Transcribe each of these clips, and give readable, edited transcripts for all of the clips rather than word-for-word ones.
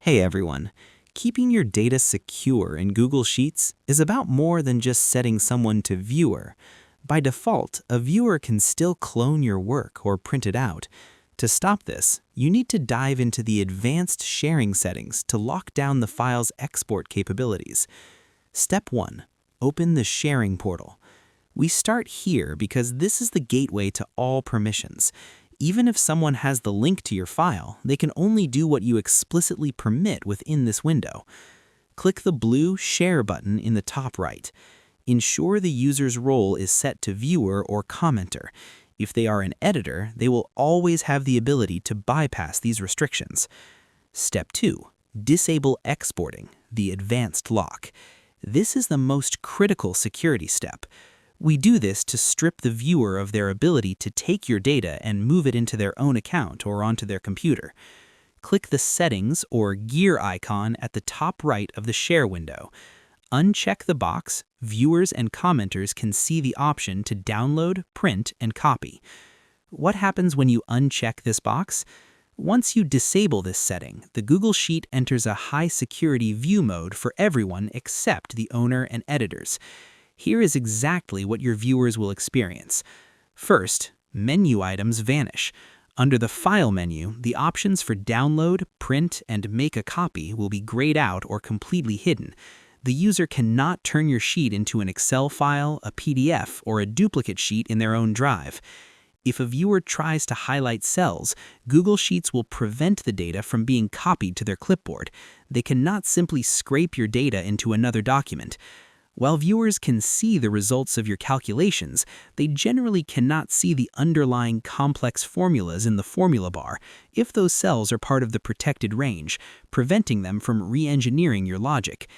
Hey everyone. Keeping your data secure in Google Sheets is about more than just setting someone to viewer. By default, a viewer can still clone your work or print it out. To stop this, you need to dive into the advanced sharing settings to lock down the file's export capabilities. Step 1. Open the sharing portal. We start here because this is the gateway to all permissions. Even if someone has the link to your file, they can only do what you explicitly permit within this window. Click the blue Share button in the top right. Ensure the user's role is set to viewer or commenter. If they are an editor, they will always have the ability to bypass these restrictions. Step 2. Disable exporting, the advanced lock. This is the most critical security step. We do this to strip the viewer of their ability to take your data and move it into their own account or onto their computer. Click the Settings or gear icon at the top right of the Share window. Uncheck the box. Viewers and commenters can see the option to download, print, and copy. What happens when you uncheck this box? Once you disable this setting, the Google Sheet enters a high-security view mode for everyone except the owner and editors. Here is exactly what your viewers will experience. First, menu items vanish. Under the File menu, the options for download, print, and make a copy will be grayed out or completely hidden. The user cannot turn your sheet into an Excel file, a PDF, or a duplicate sheet in their own drive. If a viewer tries to highlight cells, Google Sheets will prevent the data from being copied to their clipboard. They cannot simply scrape your data into another document. While viewers can see the results of your calculations, they generally cannot see the underlying complex formulas in the formula bar if those cells are part of the protected range, preventing them from re-engineering your logic.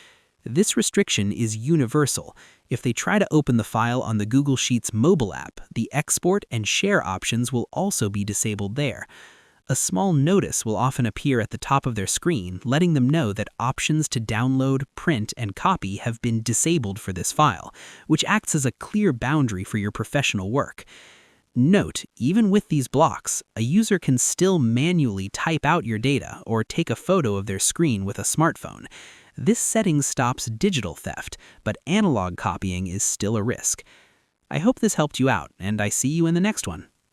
This restriction is universal. If they try to open the file on the Google Sheets mobile app, the export and share options will also be disabled there. A small notice will often appear at the top of their screen, letting them know that options to download, print, and copy have been disabled for this file, which acts as a clear boundary for your professional work. Note, even with these blocks, a user can still manually type out your data or take a photo of their screen with a smartphone. This setting stops digital theft, but analog copying is still a risk. I hope this helped you out, and I see you in the next one.